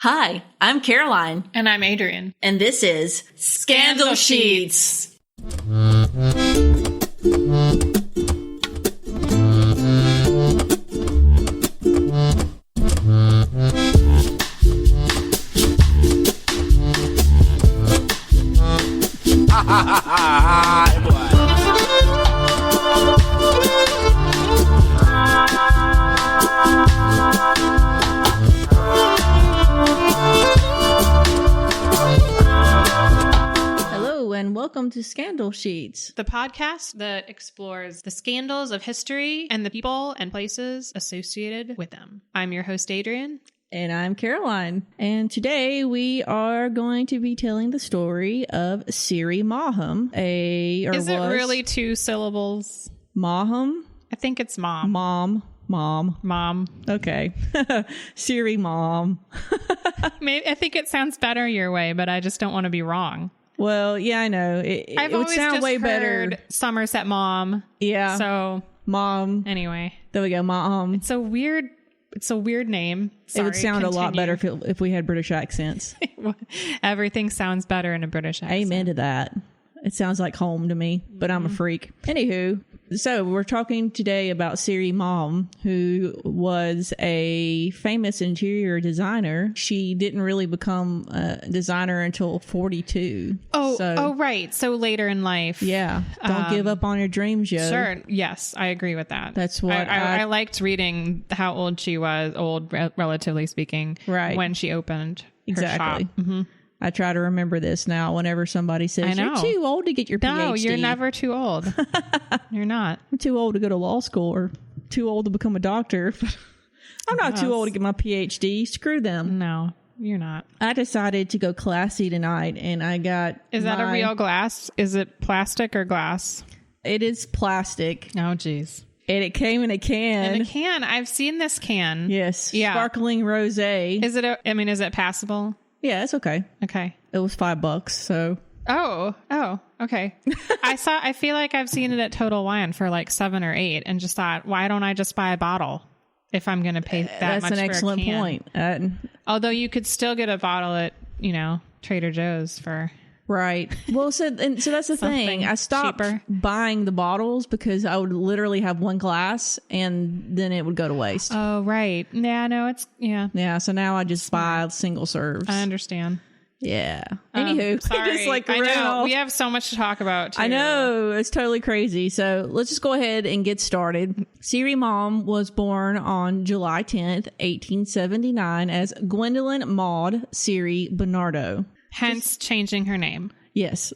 Hi, I'm Caroline. And I'm Adrienne. And this is Scandal Sheets. Welcome to Scandal Sheets, the podcast that explores the scandals of history and the people and places associated with them. I'm your host, Adrienne. And I'm Caroline. And today we are going to be telling the story of Syrie Maugham. Is it really two syllables? Maugham? I think it's mom. Mom. Okay. Syrie Maugham. Maybe, I think it sounds better your way, but I just don't want to be wrong. Well, yeah, I know. It would sound way better. Somerset Maugham. Yeah. So Mom. Anyway. There we go. Mom. It's a weird name. Sorry, it would sound a lot better if we had British accents. Everything sounds better in a British accent. Amen to that. It sounds like home to me, but I'm a freak. Anywho, so we're talking today about Syrie Maugham, who was a famous interior designer. She didn't really become a designer until 42. Oh, right. So later in life. Yeah. Don't give up on your dreams, yo. Sure. Yes, I agree with that. That's what I liked reading how old she was, relatively speaking, right, when she opened her exactly. shop. Mm-hmm. I try to remember this now whenever somebody says, you're too old to get your PhD. No, you're never too old. You're not. I'm too old to go to law school or too old to become a doctor. I'm not too old to get my PhD. Screw them. No, you're not. I decided to go classy tonight and I got... Is that a real glass? Is it plastic or glass? It is plastic. Oh, geez. And it came in a can. In a can. I've seen this can. Yes. Yeah. Sparkling rosé. Is it passable? Yeah, it's okay. Okay. It was $5, so. Oh, okay. I feel like I've seen it at Total Wine for like 7 or 8 and just thought, why don't I just buy a bottle if I'm going to pay that much for a can? That's an excellent point. Although you could still get a bottle at, Trader Joe's for... Right. Well, so that's the thing. I stopped buying the bottles because I would literally have one glass and then it would go to waste. Oh, right. Yeah, no, Yeah, so now I just buy single serves. I understand. Yeah. Anywho, sorry. I know. We have so much to talk about, too. I know. It's totally crazy. So let's just go ahead and get started. Syrie Maugham was born on July 10th, 1879 as Gwendolyn Maud Syrie Bernardo. Hence changing her name. Yes.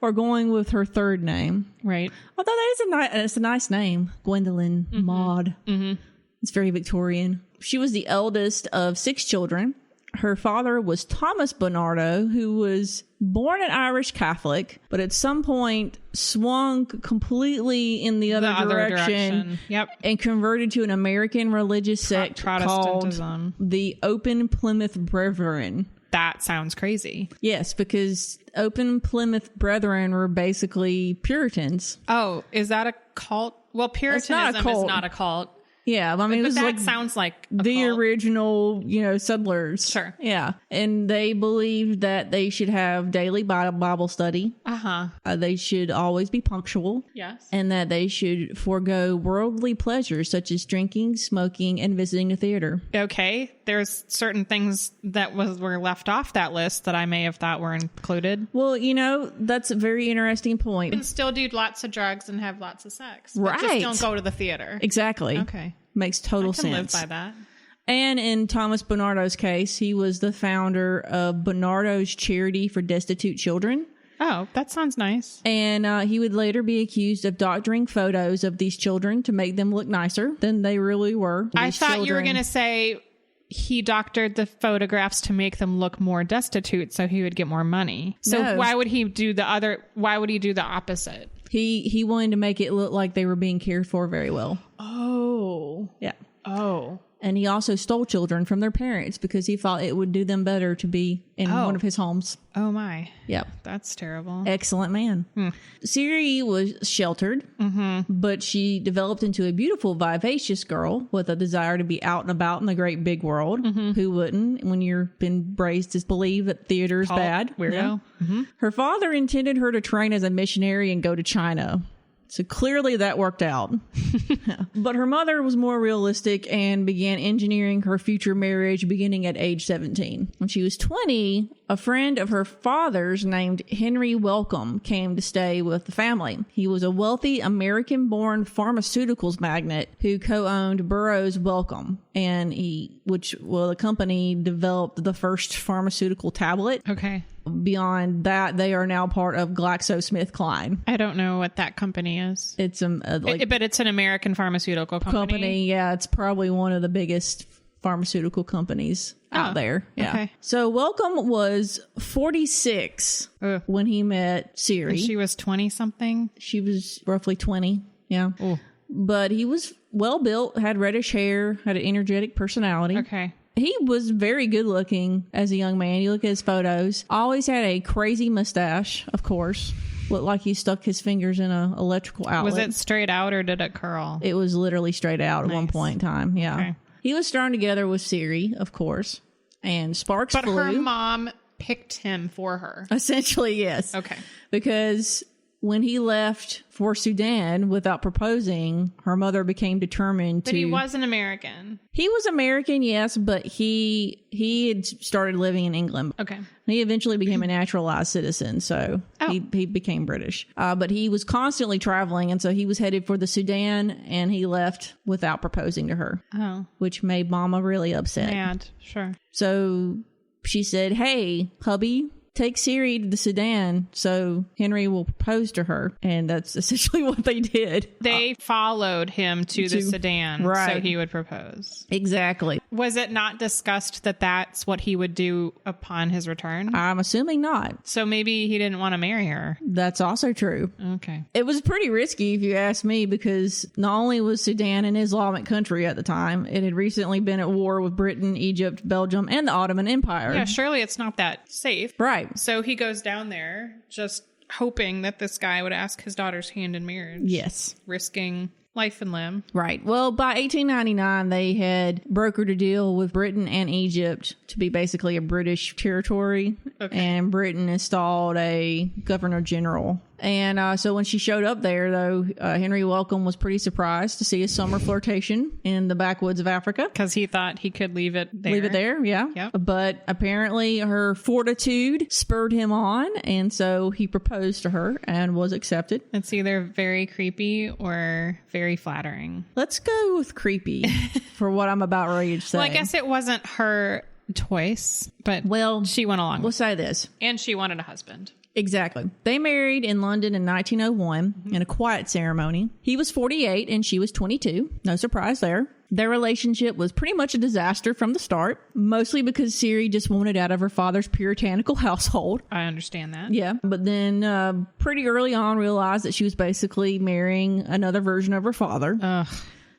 Or going with her third name. Right. Although it's a nice name. Gwendolyn Maud. Mm-hmm. It's very Victorian. She was the eldest of 6 children. Her father was Thomas Bernardo, who was born an Irish Catholic, but at some point swung completely in the other direction. Yep. And converted to an American religious sect called the Open Plymouth Brethren. That sounds crazy. Yes, because Open Plymouth Brethren were basically Puritans. Oh, is that a cult? Well, Puritanism is not a cult. Yeah, I mean, but that sounds like the original, settlers. Sure. Yeah, and they believed that they should have daily Bible study. They should always be punctual. Yes. And that they should forego worldly pleasures such as drinking, smoking, and visiting a theater. Okay, there's certain things that were left off that list that I may have thought were included. Well, that's a very interesting point. You can still do lots of drugs and have lots of sex. Right. But just don't go to the theater. Exactly. Okay. Makes total sense. I can live by that. And in Thomas Bernardo's case, he was the founder of Bernardo's Charity for Destitute Children. Oh, that sounds nice. And he would later be accused of doctoring photos of these children to make them look nicer than they really were. I thought you were going to say he doctored the photographs to make them look more destitute so he would get more money. So why would he do the opposite? He wanted to make it look like they were being cared for very well. Oh. Yeah. Oh. And he also stole children from their parents because he thought it would do them better to be in one of his homes. Oh, my. Yep. That's terrible. Excellent man. Syrie was sheltered, but she developed into a beautiful, vivacious girl with a desire to be out and about in the great big world. Who wouldn't when you've been raised to believe that theater is bad? Weirdo. Yeah. Her father intended her to train as a missionary and go to China. So clearly that worked out. But her mother was more realistic and began engineering her future marriage beginning at age 17. When she was 20, a friend of her father's named Henry Wellcome came to stay with the family. He was a wealthy American-born pharmaceuticals magnate who co-owned Burroughs Wellcome, and the company developed the first pharmaceutical tablet. Okay. Beyond that, they are now part of GlaxoSmithKline. I don't know what that company is. It's but it's an American pharmaceutical company. Yeah, it's probably one of the biggest pharmaceutical companies out there. Yeah. Okay. So Wellcome was 46 when he met Syrie. And she was 20 something. She was roughly 20. Yeah. Ooh. But he was well built, had reddish hair, had an energetic personality. Okay. He was very good looking as a young man. You look at his photos. Always had a crazy mustache, of course. Looked like he stuck his fingers in an electrical outlet. Was it straight out or did it curl? It was literally straight out at one point in time. Yeah. Okay. He was thrown together with Syrie, of course. And sparks flew. But her mom picked him for her. Essentially, yes. Okay. Because when he left for Sudan without proposing, her mother became determined to... But he was an American. He was American, yes, but he had started living in England. Okay. He eventually became a naturalized citizen, so he became British. But he was constantly traveling, and so he was headed for the Sudan, and he left without proposing to her. Oh. Which made Mama really upset. Mad, sure. So she said, hey, hubby, take Syrie to the Sudan so Henry will propose to her. And that's essentially what they did. They followed him to the Sudan so he would propose. Exactly. Was it not discussed that that's what he would do upon his return? I'm assuming not. So maybe he didn't want to marry her. That's also true. Okay. It was pretty risky if you ask me, because not only was Sudan an Islamic country at the time, it had recently been at war with Britain, Egypt, Belgium, and the Ottoman Empire. Yeah, surely it's not that safe. Right. So he goes down there just hoping that this guy would ask his daughter's hand in marriage. Yes. Risking life and limb. Right. Well, by 1899, they had brokered a deal with Britain and Egypt to be basically a British territory. Okay. And Britain installed a governor general. And so when she showed up there, though, Henry Wellcome was pretty surprised to see a summer flirtation in the backwoods of Africa. Because he thought he could leave it there. Leave it there, yeah. Yep. But apparently her fortitude spurred him on, and so he proposed to her and was accepted. It's either very creepy or very flattering. Let's go with creepy for what I'm about ready to say. Well, I guess it wasn't her choice, but she went along. We'll say this. And she wanted a husband. Exactly. They married in London in 1901 in a quiet ceremony. He was 48 and she was 22. No surprise there. Their relationship was pretty much a disaster from the start, mostly because Syrie just wanted out of her father's puritanical household. I understand that. Yeah. But then pretty early on realized that she was basically marrying another version of her father. Ugh.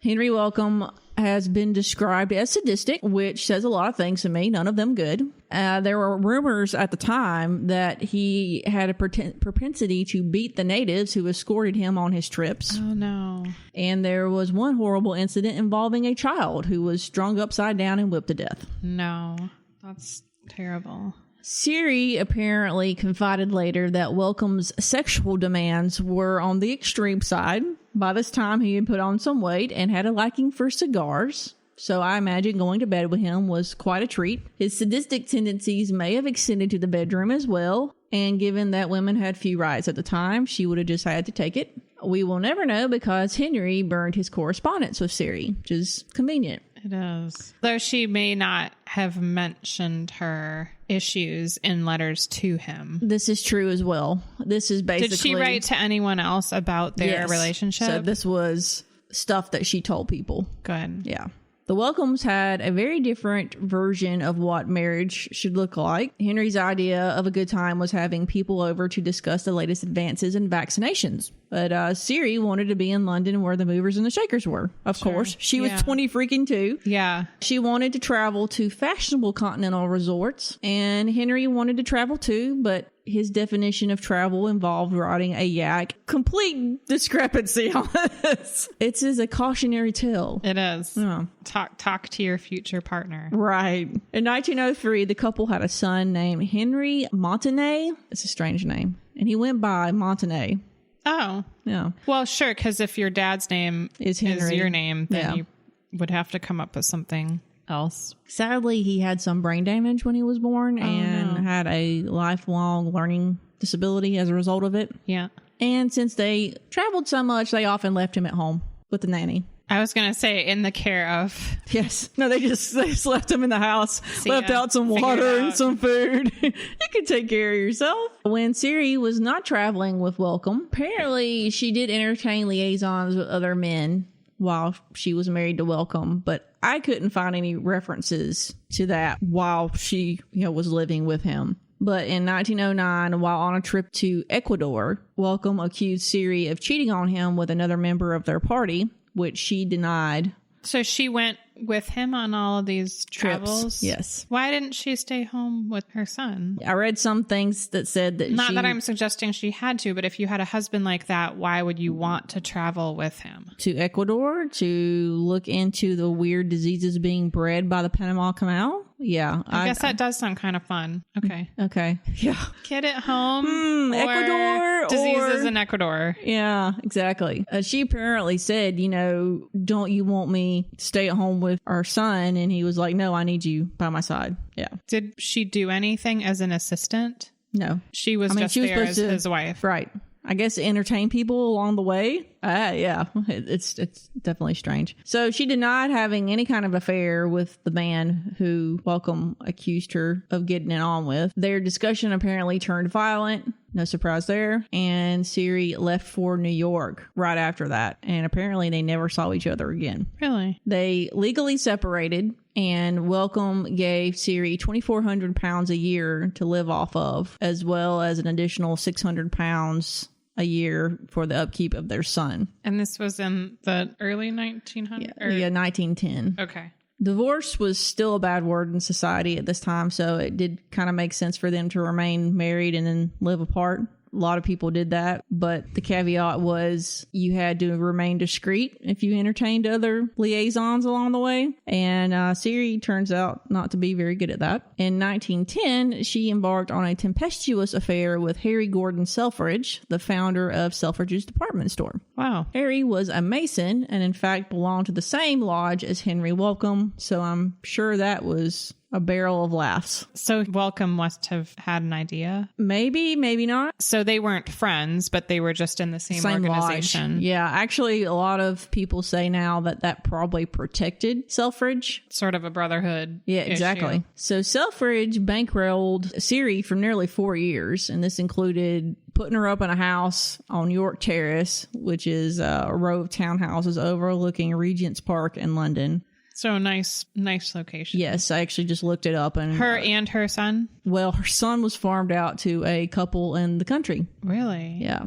Henry Wellcome has been described as sadistic, which says a lot of things to me, none of them good. There were rumors at the time that he had a propensity to beat the natives who escorted him on his trips. Oh, no. And there was one horrible incident involving a child who was strung upside down and whipped to death. No, that's terrible. Syrie apparently confided later that Wellcome's sexual demands were on the extreme side. By this time, he had put on some weight and had a liking for cigars. So I imagine going to bed with him was quite a treat. His sadistic tendencies may have extended to the bedroom as well. And given that women had few rights at the time, she would have just had to take it. We will never know because Henry burned his correspondence with Syrie, which is convenient. It is. Though she may not have mentioned her issues in letters to him. This is true as well. This is basically... Did she write to anyone else about their relationship? So this was stuff that she told people. Good. Yeah. The Wellcomes had a very different version of what marriage should look like. Henry's idea of a good time was having people over to discuss the latest advances in vaccinations. But Syrie wanted to be in London where the movers and the shakers were. Of course. She was 20 freaking 2. Yeah. She wanted to travel to fashionable continental resorts. And Henry wanted to travel too, but his definition of travel involved riding a yak. Complete discrepancy on this. It's as a cautionary tale. It is. Oh. Talk to your future partner. Right. In 1903, the couple had a son named Henry Maugham. It's a strange name. And he went by Maugham. Oh. Yeah. Well, sure, because if your dad's name is your name, then you would have to come up with something else. Sadly, he had some brain damage when he was born and had a lifelong learning disability as a result of it. Yeah. And since they traveled so much, they often left him at home with the nanny. I was going to say in the care of. Yes. No, they just left him in the house, left out some water and some food. You can take care of yourself. When Syrie was not traveling with Wellcome, apparently she did entertain liaisons with other men while she was married to Wellcome, but I couldn't find any references to that while she, was living with him. But in 1909, while on a trip to Ecuador, Wellcome accused Syrie of cheating on him with another member of their party, which she denied. So she went with him on all of these travels? Yes. Why didn't she stay home with her son? I read some things that said that Not that I'm suggesting she had to, but if you had a husband like that, why would you want to travel with him? To Ecuador to look into the weird diseases being bred by the Panama Canal? Yeah. I guess that does sound kind of fun. Okay. Okay. Yeah. Kid at home. Ecuador. Diseases in Ecuador. Yeah, exactly. She apparently said, don't you want me to stay at home with our son? And he was like, no, I need you by my side. Yeah. Did she do anything as an assistant? No. She was there as his wife. Right. I guess entertain people along the way. Yeah, it's definitely strange. So she denied having any kind of affair with the man who Wellcome accused her of getting it on with. Their discussion apparently turned violent. No surprise there. And Syrie left for New York right after that. And apparently they never saw each other again. Really? They legally separated, and Wellcome gave Syrie 2,400 pounds a year to live off of, as well as an additional 600 pounds a year for the upkeep of their son. And this was in the early 1900s? Yeah, 1910. Okay. Divorce was still a bad word in society at this time, so it did kind of make sense for them to remain married and then live apart. A lot of people did that, but the caveat was you had to remain discreet if you entertained other liaisons along the way. And Syrie turns out not to be very good at that. In 1910, she embarked on a tempestuous affair with Harry Gordon Selfridge, the founder of Selfridge's department store. Wow. Harry was a Mason and in fact belonged to the same lodge as Henry Wellcome, so I'm sure that was a barrel of laughs. So Wellcome must have had an idea. Maybe, maybe not. So they weren't friends, but they were just in the same organization. Lodge. Yeah, actually, a lot of people say now that probably protected Selfridge. Sort of a brotherhood. Yeah, exactly. Issue. So Selfridge bankrolled Syrie for nearly 4 years, and this included putting her up in a house on York Terrace, which is a row of townhouses overlooking Regent's Park in London. So nice location. Yes, I actually just looked it up. And her and her son? Well, her son was farmed out to a couple in the country. Really? Yeah.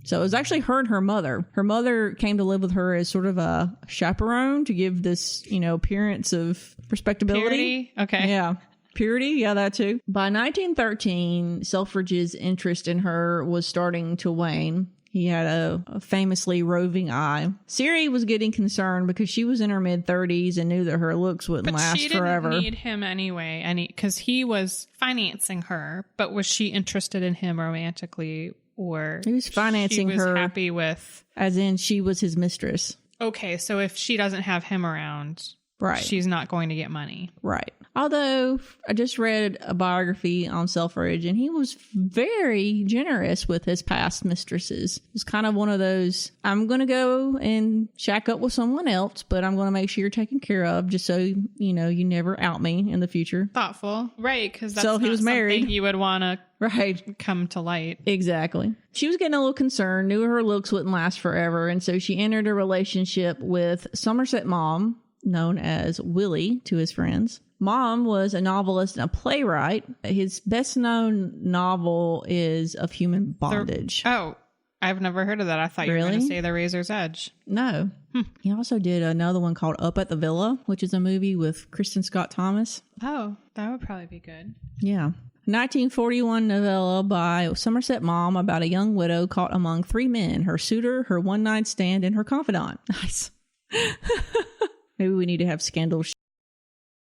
So it was actually her and her mother. Her mother came to live with her as sort of a chaperone to give this, appearance of respectability. Purity? Okay. Yeah. Purity, yeah, that too. By 1913, Selfridge's interest in her was starting to wane. He had a famously roving eye. Syrie was getting concerned because she was in her mid-30s and knew that her looks wouldn't last forever. But she didn't need him anyway, because he was financing her. But was she interested in him romantically, or he was financing her? She was happy with, as in she was his mistress. Okay, so if she doesn't have him around, right, she's not going to get money, right? Although I just read a biography on Selfridge and he was very generous with his past mistresses. It was kind of one of those, I'm going to go and shack up with someone else, but I'm going to make sure you're taken care of just so, you never out me in the future. Thoughtful. Right. Because that's he was married. You would want to right come to light. Exactly. She was getting a little concerned, knew her looks wouldn't last forever. And so she entered a relationship with Somerset Maugham, known as Willie to his friends. Maugham was a novelist and a playwright. His best-known novel is Of Human Bondage. I've never heard of that. I thought you were going to say The Razor's Edge. No. He also did another one called Up at the Villa, which is a movie with Kristen Scott Thomas. Oh, that would probably be good. Yeah. 1941 novella by Somerset Maugham about a young widow caught among three men, her suitor, her one-night stand, and her confidant. Nice. Maybe we need to have Scandalous